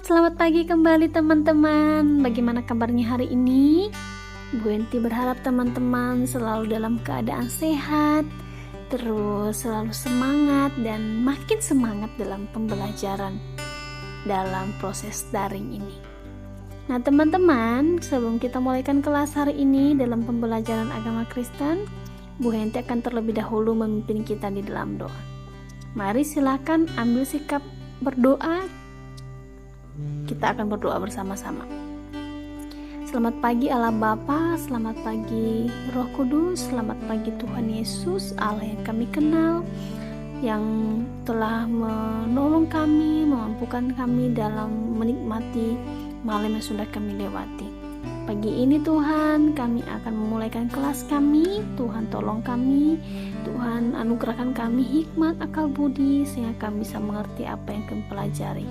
selamat pagi kembali teman-teman. Bagaimana kabarnya hari ini? Bu Enti berharap teman-teman selalu dalam keadaan sehat, terus selalu semangat dan makin semangat dalam pembelajaran dalam proses daring ini. Nah teman-teman, sebelum kita mulaikan kelas hari ini dalam pembelajaran agama Kristen, Bu Enti akan terlebih dahulu memimpin kita di dalam doa. Mari silakan ambil sikap berdoa. Kita akan berdoa bersama-sama. Selamat pagi Allah Bapa, selamat pagi Roh Kudus, selamat pagi Tuhan Yesus, Allah yang kami kenal, yang telah menolong kami, memampukan kami dalam menikmati malam yang sudah kami lewati. Pagi ini Tuhan, kami akan memulaikan kelas kami. Tuhan tolong kami, Tuhan anugerahkan kami hikmat, akal budi, sehingga kami bisa mengerti apa yang kami pelajari.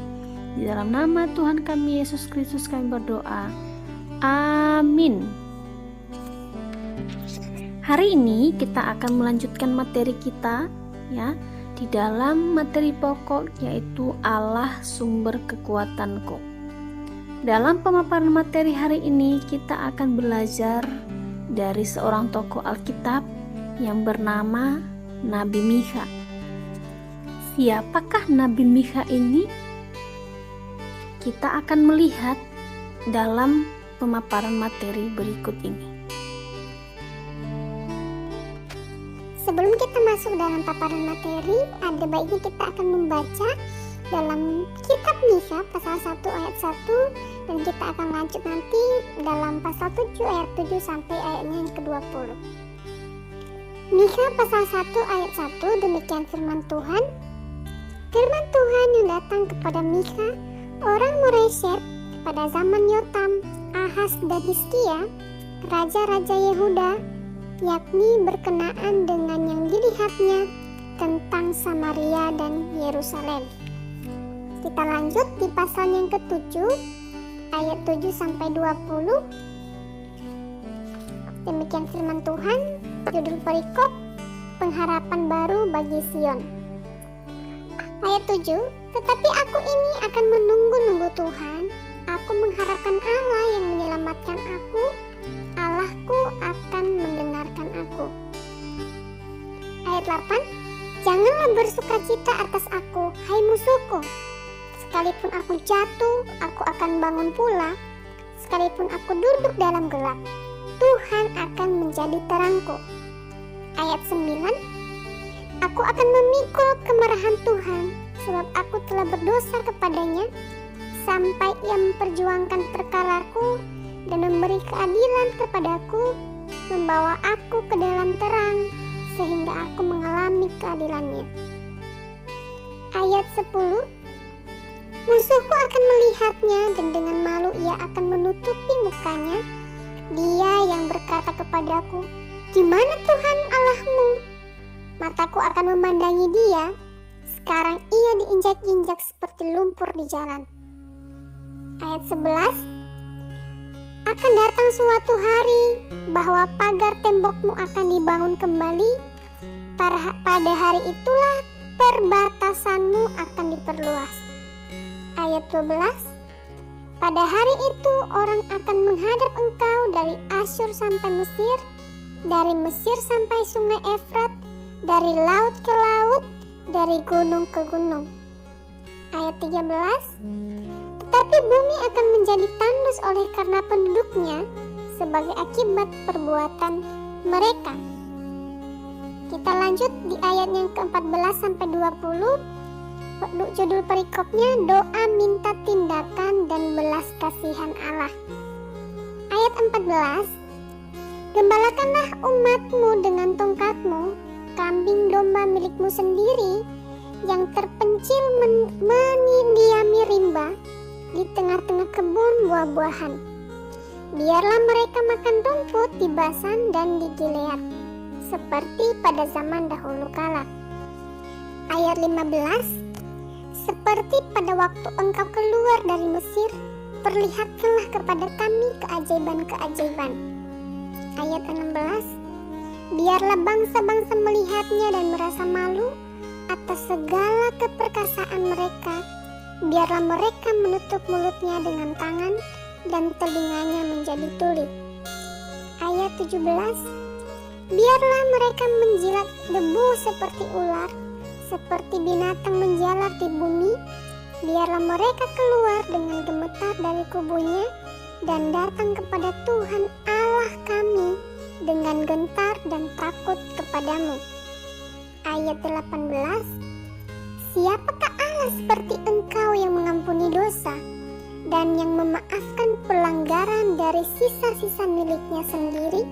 Di dalam nama Tuhan kami Yesus Kristus kami berdoa. Amin. Hari ini kita akan melanjutkan materi kita ya, di dalam materi pokok yaitu Allah sumber kekuatanku. Dalam pemaparan materi hari ini kita akan belajar dari seorang tokoh Alkitab yang bernama Nabi Mikha. Siapakah Nabi Mikha ini? Kita akan melihat dalam pemaparan materi berikut ini. Sebelum kita masuk dalam paparan materi, ada baiknya kita akan membaca dalam kitab Mikha pasal 1 ayat 1, dan kita akan lanjut nanti dalam pasal 7 ayat 7 sampai ayatnya yang ke-20. Mikha pasal 1 ayat 1, demikian firman Tuhan. Firman Tuhan yang datang kepada Mikha, orang Moreshet, pada zaman Yotam, Ahaz dan Hizkia, raja-raja Yehuda, yakni berkenaan dengan yang dilihatnya tentang Samaria dan Yerusalem. Kita lanjut di pasal yang ke-7 ayat 7 sampai 20. Demikian firman Tuhan, judul perikop pengharapan baru bagi Sion. Ayat 7, tetapi aku ini akan menunggu-nunggu Tuhan, aku mengharapkan Allah yang menyelamatkan aku, Allahku akan mendengarkan aku. Ayat 8, janganlah bersukacita atas aku, hai musuhku. Sekalipun aku jatuh, aku akan bangun pula. Sekalipun aku duduk dalam gelap, Tuhan akan menjadi terangku. Ayat 9, aku akan memikul kemarahan Tuhan, sebab aku telah berdosa kepadanya, sampai ia memperjuangkan perkaraku dan memberi keadilan kepadaku, membawa aku ke dalam terang, sehingga aku mengalami keadilannya. Ayat 10, musuhku akan melihatnya dan dengan malu ia akan menutupi mukanya. Dia yang berkata kepadaku, di mana Tuhan Allahmu? Mataku akan memandangi dia. Sekarang ia diinjak-injak seperti lumpur di jalan. Ayat 11, akan datang suatu hari bahwa pagar tembokmu akan dibangun kembali. Pada hari itulah perbatasanmu akan diperluas. Ayat 12, pada hari itu orang akan menghadap engkau dari Asyur sampai Mesir, dari Mesir sampai sungai Efrat, dari laut ke laut, dari gunung ke gunung. Ayat 13, tetapi bumi akan menjadi tandus oleh karena penduduknya sebagai akibat perbuatan mereka. Kita lanjut di ayat yang ke-14 sampai 20. Judul perikopnya doa minta tindakan dan belas kasihan Allah. Ayat 14, gembalakanlah umatmu dengan tongkatmu, kambing domba milikmu sendiri yang terpencil mendiami rimba di tengah-tengah kebun buah-buahan. Biarlah mereka makan rumput di Basan dan di Gilead, seperti pada zaman dahulu kala. Ayat 15, seperti pada waktu engkau keluar dari Mesir, perlihatkanlah kepada kami keajaiban-keajaiban. Ayat 16, biarlah bangsa-bangsa melihatnya dan merasa malu atas segala keperkasaan mereka biarlah mereka menutup mulutnya dengan tangan dan telinganya menjadi tuli. Ayat 17, biarlah mereka menjilat debu seperti ular, seperti binatang menjalar di bumi. Biarlah mereka keluar dengan gemetar dari kubunya dan datang kepada Tuhan Allah kami dengan gentar dan takut kepadamu. Ayat 18, siapakah Allah seperti Engkau yang mengampuni dosa dan yang memaafkan pelanggaran dari sisa-sisa miliknya sendiri,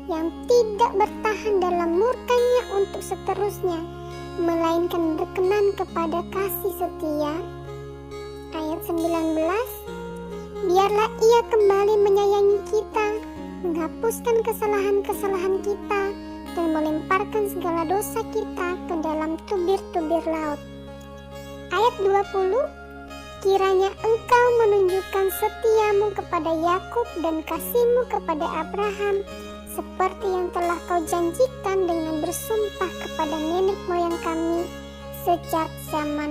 yang tidak bertahan dalam murkanya untuk seterusnya, melainkan berkenan kepada kasih setia. Ayat 19, biarlah Ia kembali menyayangi kita, menghapuskan kesalahan-kesalahan kita, dan melemparkan segala dosa kita ke dalam tubir-tubir laut. Ayat 20, kiranya Engkau menunjukkan setiamu kepada Yakub dan kasih-Mu kepada Abraham, seperti yang telah Kau janjikan dengan bersumpah kepada nenek moyang kami sejak zaman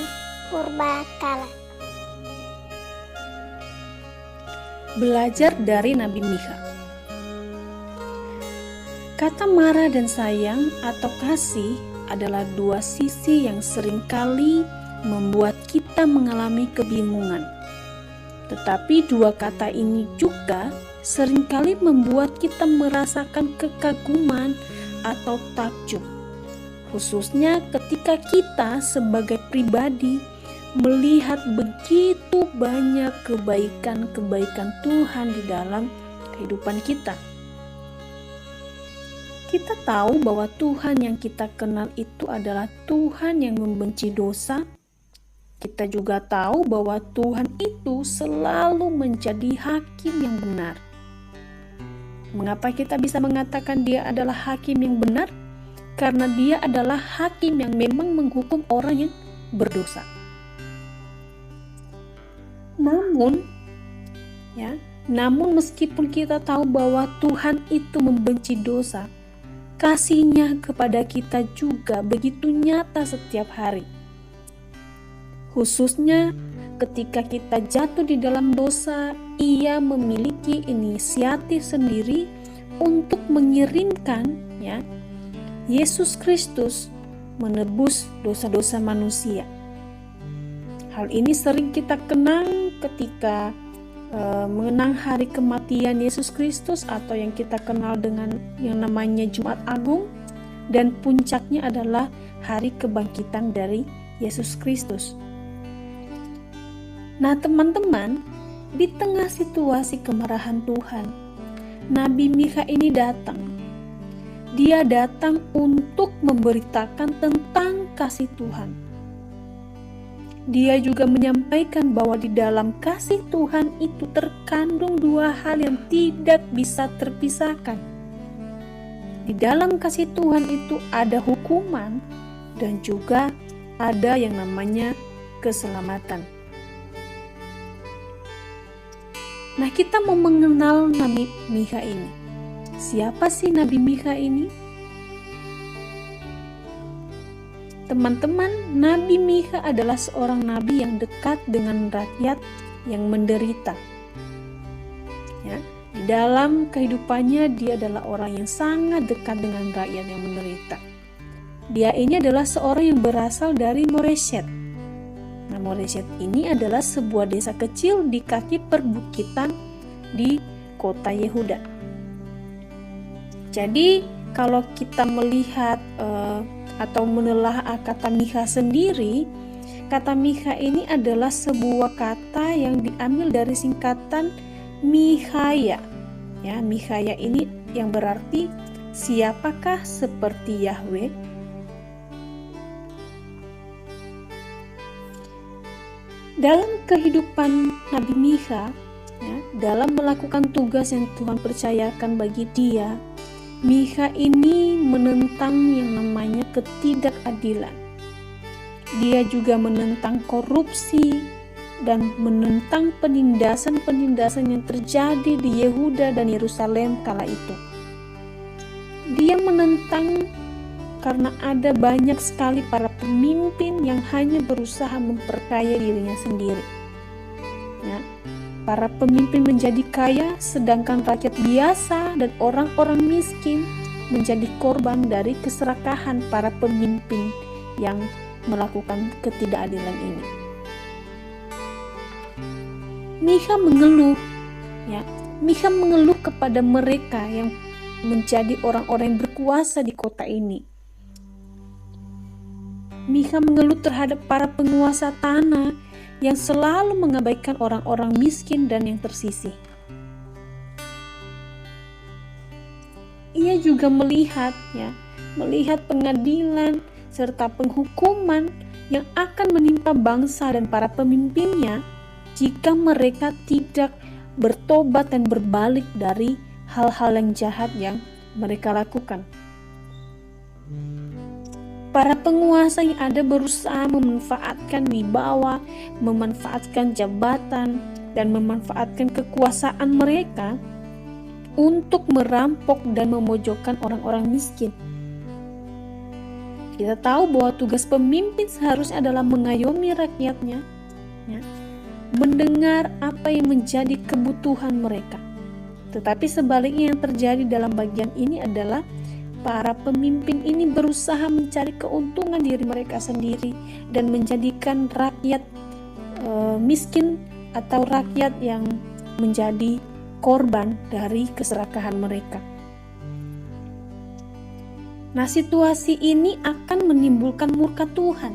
purba kala. Belajar dari Nabi Mikha. Kata marah dan sayang atau kasih adalah dua sisi yang seringkali membuat kita mengalami kebingungan. Tetapi dua kata ini juga seringkali membuat kita merasakan kekaguman atau takjub, khususnya ketika kita sebagai pribadi melihat begitu banyak kebaikan-kebaikan Tuhan di dalam kehidupan kita. Kita tahu bahwa Tuhan yang kita kenal itu adalah Tuhan yang membenci dosa. Kita juga tahu bahwa Tuhan itu selalu menjadi hakim yang benar. Mengapa kita bisa mengatakan Dia adalah hakim yang benar? Karena Dia adalah hakim yang memang menghukum orang yang berdosa. Namun meskipun kita tahu bahwa Tuhan itu membenci dosa, kasih-Nya kepada kita juga begitu nyata setiap hari. Khususnya ketika kita jatuh di dalam dosa, Ia memiliki inisiatif sendiri untuk mengirimkan Yesus Kristus menebus dosa-dosa manusia. Hal ini sering kita kenang ketika mengenang hari kematian Yesus Kristus atau yang kita kenal dengan yang namanya Jumat Agung, dan puncaknya adalah hari kebangkitan dari Yesus Kristus. Nah teman-teman, di tengah situasi kemarahan Tuhan, Nabi Mikha ini datang. Dia datang untuk memberitakan tentang kasih Tuhan. Dia juga menyampaikan bahwa di dalam kasih Tuhan itu terkandung dua hal yang tidak bisa terpisahkan. Di dalam kasih Tuhan itu ada hukuman dan juga ada yang namanya keselamatan. Nah, kita mau mengenal Nabi Mikha ini. Siapa sih Nabi Mikha ini? Teman-teman, Nabi Mikha adalah seorang nabi yang dekat dengan rakyat yang menderita. Di dalam kehidupannya dia adalah orang yang sangat dekat dengan rakyat yang menderita. Dia ini adalah seorang yang berasal dari Moreshet. Nah, Moreshet ini adalah sebuah desa kecil di kaki perbukitan di kota Yehuda. Jadi kalau kita melihat atau menelaah kata Mikha sendiri, kata Mikha ini adalah sebuah kata yang diambil dari singkatan Mikhaya. Mikhaya ini yang berarti siapakah seperti Yahweh? Dalam kehidupan Nabi Mikha, dalam melakukan tugas yang Tuhan percayakan bagi dia, Mikha ini menentang yang namanya ketidakadilan. Dia juga menentang korupsi dan menentang penindasan-penindasan yang terjadi di Yehuda dan Yerusalem kala itu. Dia menentang karena ada banyak sekali para pemimpin yang hanya berusaha memperkaya dirinya sendiri. Ya, para pemimpin menjadi kaya, sedangkan rakyat biasa dan orang-orang miskin menjadi korban dari keserakahan para pemimpin yang melakukan ketidakadilan ini. Mikha mengeluh, Mikha mengeluh kepada mereka yang menjadi orang-orang yang berkuasa di kota ini. Mikha mengeluh terhadap para penguasa tanah yang selalu mengabaikan orang-orang miskin dan yang tersisih. Ia juga melihat pengadilan serta penghukuman yang akan menimpa bangsa dan para pemimpinnya jika mereka tidak bertobat dan berbalik dari hal-hal yang jahat yang mereka lakukan. Para penguasa yang ada berusaha memanfaatkan wibawa, memanfaatkan jabatan, dan memanfaatkan kekuasaan mereka untuk merampok dan memojokkan orang-orang miskin. Kita tahu bahwa tugas pemimpin seharusnya adalah mengayomi rakyatnya, mendengar apa yang menjadi kebutuhan mereka. Tetapi sebaliknya yang terjadi dalam bagian ini adalah para pemimpin ini berusaha mencari keuntungan diri mereka sendiri dan menjadikan rakyat miskin atau rakyat yang menjadi korban dari keserakahan mereka. Nah, situasi ini akan menimbulkan murka Tuhan.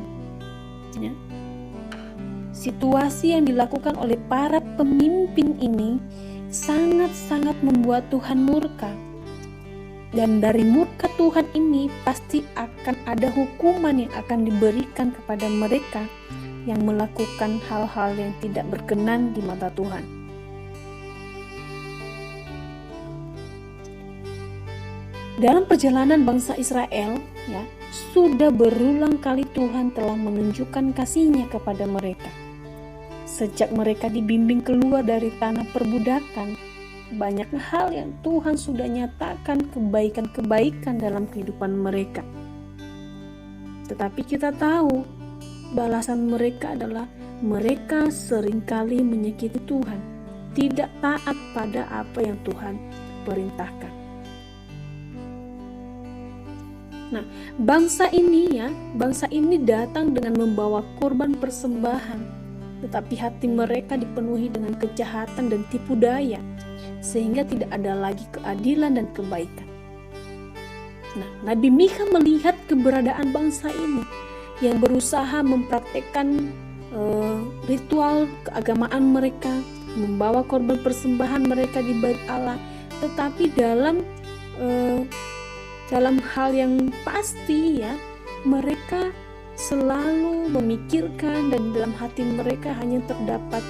Situasi yang dilakukan oleh para pemimpin ini sangat-sangat membuat Tuhan murka. Dan dari murka Tuhan ini pasti akan ada hukuman yang akan diberikan kepada mereka yang melakukan hal-hal yang tidak berkenan di mata Tuhan. Dalam perjalanan bangsa Israel, sudah berulang kali Tuhan telah menunjukkan kasih-Nya kepada mereka. Sejak mereka dibimbing keluar dari tanah perbudakan, banyak hal yang Tuhan sudah nyatakan kebaikan-kebaikan dalam kehidupan mereka. Tetapi kita tahu balasan mereka adalah mereka seringkali menyakiti Tuhan, tidak taat pada apa yang Tuhan perintahkan. Nah, bangsa ini datang dengan membawa korban persembahan, tetapi hati mereka dipenuhi dengan kejahatan dan tipu daya, sehingga tidak ada lagi keadilan dan kebaikan. Nah, Nabi Mikha melihat keberadaan bangsa ini yang berusaha mempraktekkan ritual keagamaan mereka, membawa korban persembahan mereka di bait Allah, tetapi dalam hal yang pasti mereka selalu memikirkan dan dalam hati mereka hanya terdapat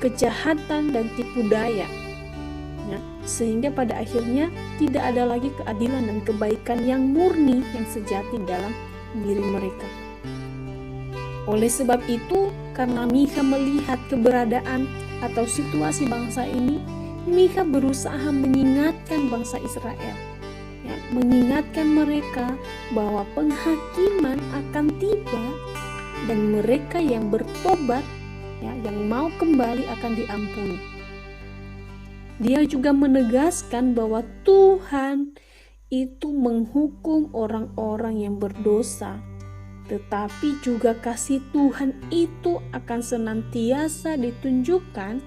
kejahatan dan tipu daya. Sehingga pada akhirnya tidak ada lagi keadilan dan kebaikan yang murni, yang sejati dalam diri mereka. Oleh sebab itu, karena Mikha melihat keberadaan atau situasi bangsa ini, Mikha berusaha mengingatkan bangsa Israel, mengingatkan mereka bahwa penghakiman akan tiba dan mereka yang bertobat, yang mau kembali akan diampuni. Dia juga menegaskan bahwa Tuhan itu menghukum orang-orang yang berdosa, tetapi juga kasih Tuhan itu akan senantiasa ditunjukkan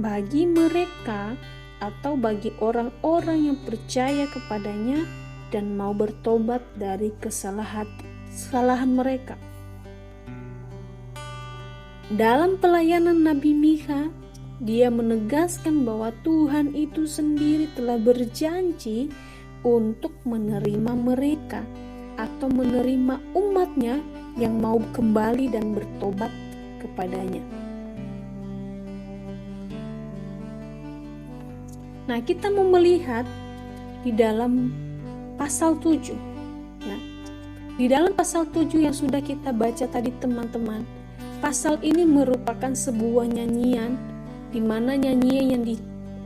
bagi mereka atau bagi orang-orang yang percaya kepadanya dan mau bertobat dari kesalahan mereka. Dalam pelayanan Nabi Mikha, dia menegaskan bahwa Tuhan itu sendiri telah berjanji untuk menerima mereka atau menerima umatnya yang mau kembali dan bertobat kepadanya. Nah, kita mau melihat di dalam pasal 7. Di dalam pasal 7 yang sudah kita baca tadi teman-teman, pasal ini merupakan sebuah nyanyian di mana nyanyian yang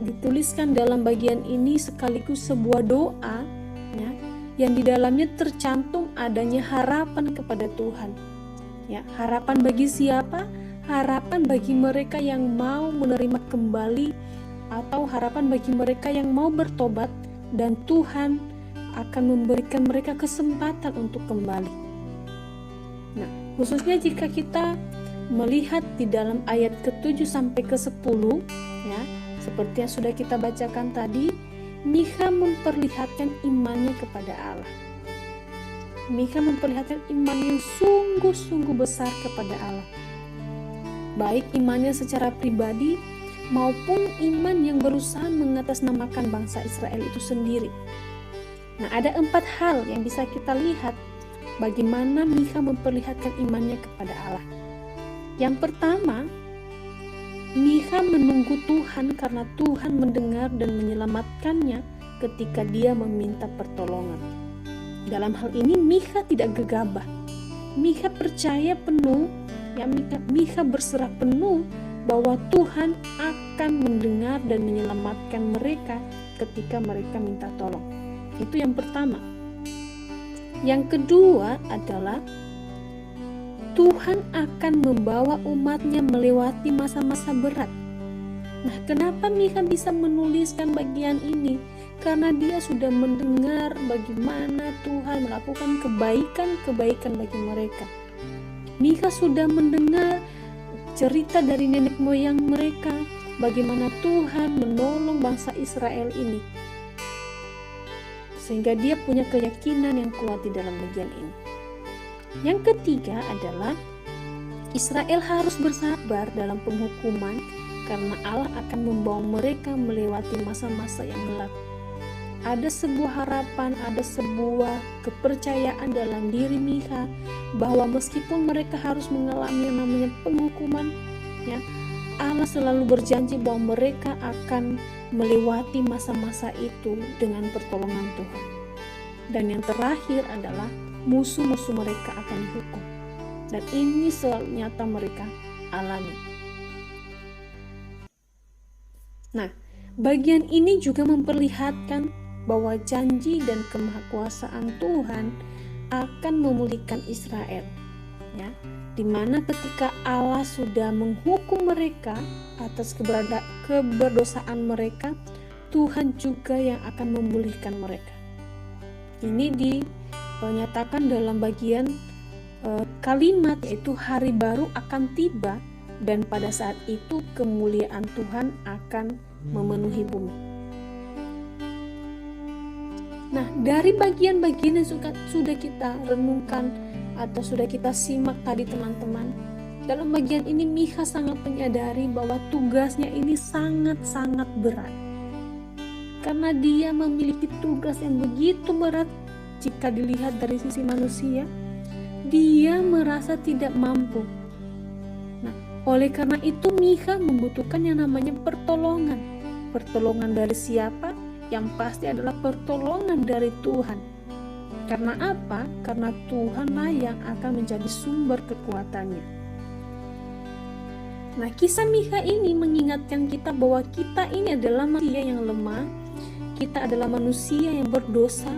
dituliskan dalam bagian ini sekaligus sebuah doa yang di dalamnya tercantum adanya harapan kepada Tuhan. Ya, harapan bagi siapa? Harapan bagi mereka yang mau menerima kembali, atau harapan bagi mereka yang mau bertobat, dan Tuhan akan memberikan mereka kesempatan untuk kembali. Nah, khususnya jika kita melihat di dalam ayat ke-7 sampai ke-10, ya, seperti yang sudah kita bacakan tadi, Mikha memperlihatkan imannya kepada Allah. Mikha memperlihatkan iman yang sungguh-sungguh besar kepada Allah. Baik imannya secara pribadi maupun iman yang berusaha mengatasnamakan bangsa Israel itu sendiri. Nah, ada 4 hal yang bisa kita lihat bagaimana Mikha memperlihatkan imannya kepada Allah. Yang pertama, Mikha menunggu Tuhan karena Tuhan mendengar dan menyelamatkannya ketika dia meminta pertolongan. Dalam hal ini Mikha tidak gegabah. Mikha percaya penuh, ya, Mikha berserah penuh bahwa Tuhan akan mendengar dan menyelamatkan mereka ketika mereka minta tolong. Itu yang pertama. Yang kedua adalah Tuhan akan membawa umatnya melewati masa-masa berat. Nah, kenapa Mikha bisa menuliskan bagian ini? Karena dia sudah mendengar bagaimana Tuhan melakukan kebaikan-kebaikan bagi mereka. Mikha sudah mendengar cerita dari nenek moyang mereka, bagaimana Tuhan menolong bangsa Israel ini. Sehingga dia punya keyakinan yang kuat di dalam bagian ini. Yang ketiga adalah Israel harus bersabar dalam penghukuman karena Allah akan membawa mereka melewati masa-masa yang gelap. Ada sebuah harapan, ada sebuah kepercayaan dalam diri Mikha bahwa meskipun mereka harus mengalami yang namanya penghukuman, ya, Allah selalu berjanji bahwa mereka akan melewati masa-masa itu dengan pertolongan Tuhan. Dan yang terakhir adalah musuh-musuh mereka akan dihukum. Dan ini selalu nyata mereka alami. Nah, bagian ini juga memperlihatkan bahwa janji dan kemahakuasaan Tuhan akan memulihkan Israel, ya, dimana ketika Allah sudah menghukum mereka atas keberdosaan mereka, Tuhan juga yang akan memulihkan mereka. Ini dinyatakan dalam bagian kalimat, yaitu hari baru akan tiba dan pada saat itu kemuliaan Tuhan akan memenuhi bumi. Nah, dari bagian-bagian yang sudah kita renungkan atau sudah kita simak tadi teman-teman, dalam bagian ini Mikha sangat menyadari bahwa tugasnya ini sangat-sangat berat. Karena dia memiliki tugas yang begitu berat jika dilihat dari sisi manusia, dia merasa tidak mampu. Nah, oleh karena itu Mikha membutuhkan yang namanya pertolongan. Pertolongan dari siapa? Yang pasti adalah pertolongan dari Tuhan. Karena apa? Karena Tuhanlah yang akan menjadi sumber kekuatannya. Nah, kisah Mikha ini mengingatkan kita bahwa kita ini adalah manusia yang lemah, kita adalah manusia yang berdosa,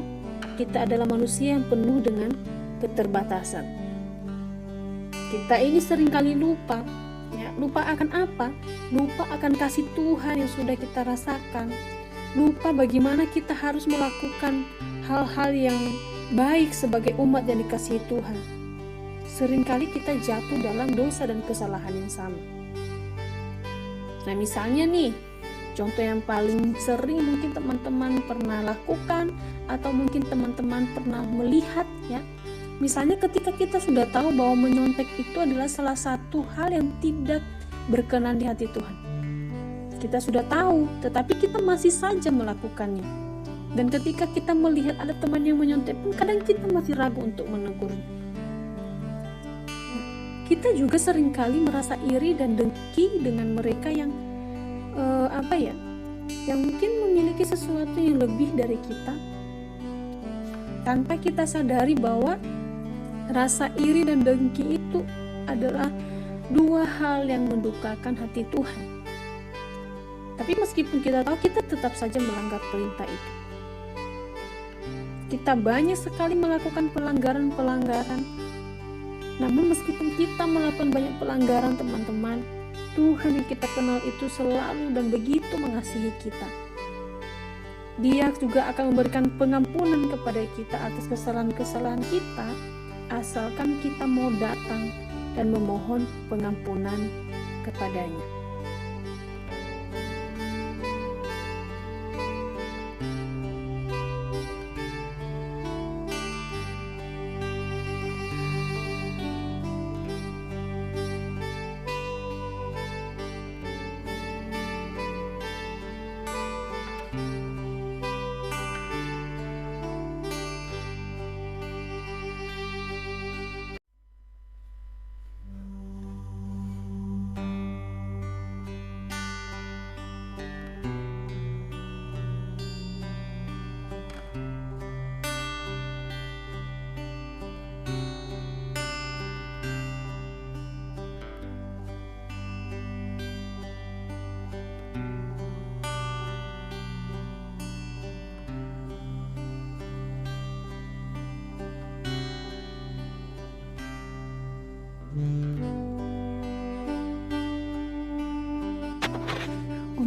kita adalah manusia yang penuh dengan keterbatasan. Kita ini seringkali lupa, ya, lupa akan apa? Lupa akan kasih Tuhan yang sudah kita rasakan. Lupa bagaimana kita harus melakukan hal-hal yang baik sebagai umat yang dikasihi Tuhan. Seringkali kita jatuh dalam dosa dan kesalahan yang sama. Nah, misalnya nih, contoh yang paling sering mungkin teman-teman pernah lakukan atau mungkin teman-teman pernah melihat, ya. Misalnya ketika kita sudah tahu bahwa menyontek itu adalah salah satu hal yang tidak berkenan di hati Tuhan. Kita sudah tahu, tetapi kita masih saja melakukannya. Dan ketika kita melihat ada teman yang menyontek pun kadang kita masih ragu untuk menegurnya. Kita juga seringkali merasa iri dan dengki dengan mereka yang yang mungkin memiliki sesuatu yang lebih dari kita, tanpa kita sadari bahwa rasa iri dan dengki itu adalah dua hal yang mendukakan hati Tuhan. Tapi meskipun kita tahu, kita tetap saja melanggar perintah itu. kita banyak sekali melakukan pelanggaran-pelanggaran. Namun meskipun kita melakukan banyak pelanggaran teman-teman, Tuhan yang kita kenal itu selalu dan begitu mengasihi kita. Dia juga akan memberikan pengampunan kepada kita atas kesalahan-kesalahan kita, asalkan kita mau datang dan memohon pengampunan kepadanya.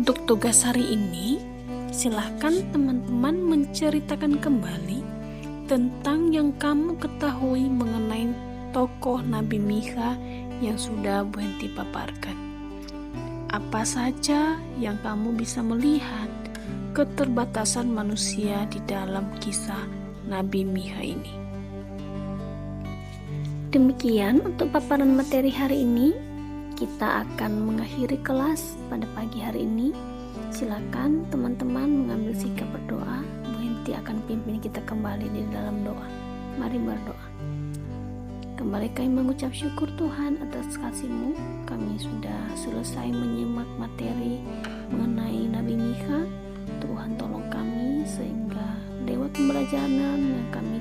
Untuk tugas hari ini, silahkan teman-teman menceritakan kembali tentang yang kamu ketahui mengenai tokoh Nabi Mikha yang sudah Bu Henti paparkan. Apa saja yang kamu bisa melihat keterbatasan manusia di dalam kisah Nabi Mikha ini. Demikian untuk paparan materi hari ini. Kita akan mengakhiri kelas pada pagi hari ini. Silakan teman-teman mengambil sikap berdoa. Bu Henti akan pimpin kita kembali di dalam doa. Mari berdoa. Kembali kami mengucap syukur Tuhan atas kasih-Mu. Kami sudah selesai menyimak materi mengenai Nabi Mikha. Tuhan tolong kami sehingga lewat pembelajaran yang kami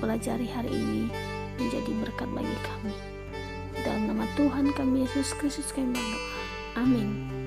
pelajari hari ini menjadi berkat bagi kami. Dalam nama Tuhan kami Yesus Kristus kami berdoa. Amin.